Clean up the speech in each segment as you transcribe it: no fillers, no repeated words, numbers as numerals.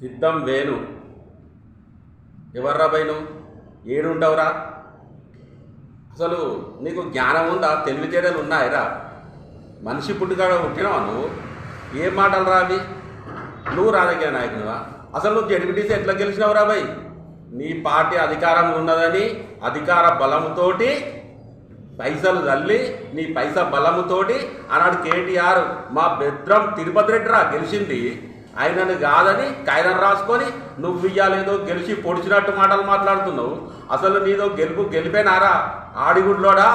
సిద్ధం వేణు ఎవర్రా బై నువ్వు? ఏడుండవురా? అసలు నీకు జ్ఞానం ఉందా? తెలివితేటలు ఉన్నాయిరా? మనిషి పుట్టుకాడ పుట్టినావా నువ్వు? ఏం మాటలు రా అవి? నువ్వు రాజకీయ నాయకునివా? అసలు నువ్వు జడ్పీటీసీ ఎట్లా గెలిచినావురా బై? నీ పార్టీ అధికారం ఉన్నదని అధికార బలముతోటి పైసలు తల్లి నీ పైసా బలముతోటి ఆనాడు కేటీఆర్ మా బెద్రం తిరుపతి రెడ్డి రా గెలిచింది. ఆయనను కాదని కాయనం రాసుకొని నువ్వు ఇయ్యాలేదో గెలిచి పొడిచినట్టు మాటలు మాట్లాడుతున్నావు. అసలు నీదో గెలిపేనారా? ఆడిగుడ్లోడా?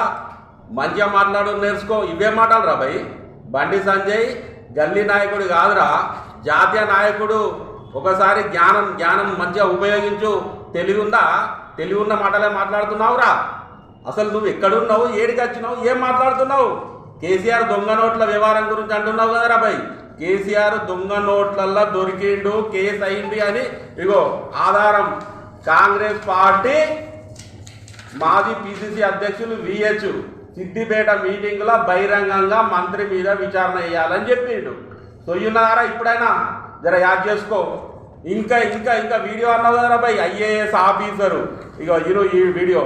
మంచిగా మాట్లాడు, నేర్చుకో. ఇవే మాటలు రా భయ్. బండి సంజయ్ గల్లీ నాయకుడు కాదురా, జాతీయ నాయకుడు. ఒకసారి జ్ఞానం మంచిగా ఉపయోగించు. తెలివి ఉందా? తెలివి ఉన్న మాటలే మాట్లాడుతున్నావురా. అసలు నువ్వు ఎక్కడున్నావు? ఏడికి వచ్చినావు? ఏం మాట్లాడుతున్నావు? కేసీఆర్ దొంగ నోట్ల వ్యవహారం గురించి అంటున్నావు కదరా భయ్. కేసీఆర్ దొంగ నోట్లల్లో దొరికిండు, కేసు అయింది అని ఇగో ఆధారం. కాంగ్రెస్ పార్టీ మాజీ పిసిసి అధ్యక్షులు విహెచ్ సిద్దిపేట మీటింగ్లో బహిరంగంగా మంత్రి మీద విచారణ చేయాలని చెప్పిండు. సొయ్యున్నారా? ఇప్పుడైనా జర యాద్ చేసుకో. ఇంకా ఇంకా ఇంకా వీడియో అన్నావు కదరా భయ్. ఐఏఎస్ ఆఫీసరు ఇగో ఈ వీడియో.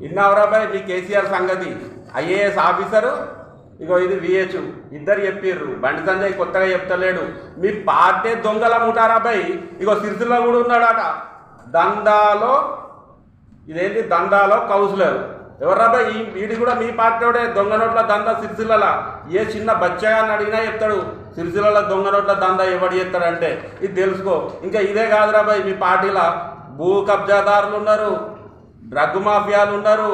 విన్నావురా బాయ్ మీ కేసీఆర్ సంగతి? ఐఏఎస్ ఆఫీసరు ఇగో ఇది విహెచ్ ఇద్దరు చెప్పిర్రు. బండి సంజయ్ కొత్తగా చెప్తలేడు. మీ పార్టీ దొంగల ముఠారా బాయ్. ఇగో సిరిసిల్ల కూడా ఉన్నాడట దందాలో. ఇదేంటి దందాలో కౌన్సిలర్ ఎవర్రా బాయ్? వీడి కూడా మీ పార్టీ దొంగ నోట్ల దందా సిరిసిల్ల. ఏ చిన్న బచ్చగాన్ని అడిగినా చెప్తాడు సిరిసిల్ల దొంగ నోట్ల దందా ఎవడు చెప్తాడంటే. ఇది తెలుసుకో. ఇంకా ఇదే కాదురా బాయ్, మీ పార్టీలో భూ కబ్జాదారులు ఉన్నారు, డ్రగ్ మాఫియాలు ఉన్నారు,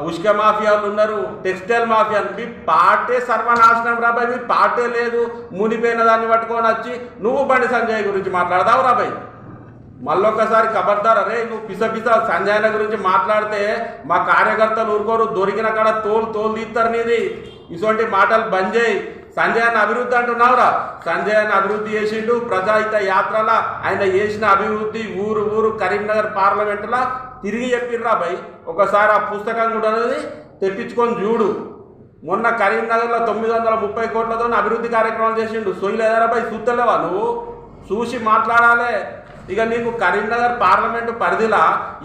ఉష్క మాఫియాలు ఉన్నారు, టెక్స్టైల్ మాఫియా. మీ పార్టీ సర్వనాశనం రాబాయ్. మీ పార్టీ లేదు, మునిపోయిన దాన్ని పట్టుకొని వచ్చి నువ్వు బండి సంజయ్ గురించి మాట్లాడదావు రాబాయ్. మళ్ళొక్కసారి ఖబర్దార్. అరే నువ్వు పిస సంజయ్ గురించి మాట్లాడితే మా కార్యకర్తలు ఊరుకోరు. దొరికిన కాడ తోలు తీస్తారు నీది. ఇటువంటి మాటలు బంద్ చేయి. సంజయ్ అన్న అభివృద్ధి అంటున్నావురా. సంజయ్ అన్న అభివృద్ధి చేసిండు. ప్రజాహిత యాత్రల ఆయన చేసిన అభివృద్ధి ఊరు కరీంనగర్ పార్లమెంటులా తిరిగి చెప్పిర్రా భయ్. ఒకసారి ఆ పుస్తకం కూడా తెప్పించుకొని చూడు. మొన్న కరీంనగర్లో 930 కోట్లతో అభివృద్ధి కార్యక్రమాలు చేసిండు. సొయ్యలేదారా భయ్? చూస్తలేవా నువ్వు? చూసి మాట్లాడాలి. ఇక నీకు కరీంనగర్ పార్లమెంటు పరిధిలా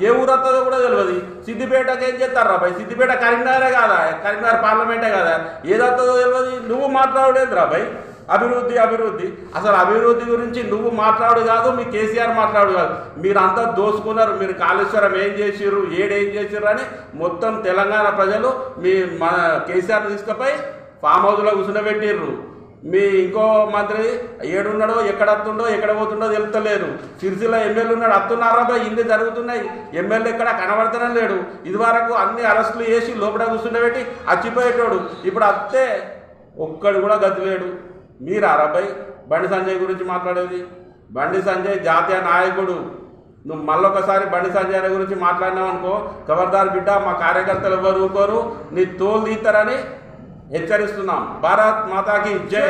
ఏ ఊరు వస్తుందో కూడా తెలియదు. సిద్దిపేటకి ఏం చేస్తారా భయ్? సిద్దిపేట కరీంనగరే కాదా? కరీంనగర్ పార్లమెంటే కదా? ఏది వస్తుందో తెలియదు. నువ్వు మాట్లాడేదిరా భయ్. అభివృద్ధి అసలు అభివృద్ధి గురించి నువ్వు మాట్లాడు కాదు, మీ కేసీఆర్ మాట్లాడు కాదు. మీరంతా దోసుకున్నారు. మీరు కాళేశ్వరం ఏం చేసిర్రు, ఏం చేసిర్రు అని మొత్తం తెలంగాణ ప్రజలు మన కేసీఆర్ తీసుకుపోయి ఫామ్ హౌస్లో కూర్చుండబెట్టిర్రు. మీ ఇంకో మంత్రి ఏడున్నాడో, ఎక్కడ వస్తుండో, ఎక్కడ పోతుండో తెలుస్తలేదు. సిరిసిల్ల ఎమ్మెల్యే ఉన్నాడు, వస్తున్నారా బాయ్? ఇన్ని జరుగుతున్నాయి. ఎమ్మెల్యే ఎక్కడ కనబడతానే లేడు. ఇదివరకు అన్ని అరెస్టులు చేసి లోపల కూర్చుండబెట్టి అచ్చిపోయేటోడు. ఇప్పుడు అత్తే ఒక్కడు కూడా గతి లేడు. మీరారా బాయ్ బండి సంజయ్ గురించి మాట్లాడేది? బండి సంజయ్ జాతీయ నాయకుడు. నువ్వు మళ్ళొకసారి బండి సంజయ్ గురించి మాట్లాడినావు అనుకో, ఖబర్దార్ బిడ్డ, మా కార్యకర్తలు ఎవరు ఊరుకోరు, నీ తోలు తీస్తారని హెచ్చరిస్తున్నాం. భారత్ మాతాకి జై.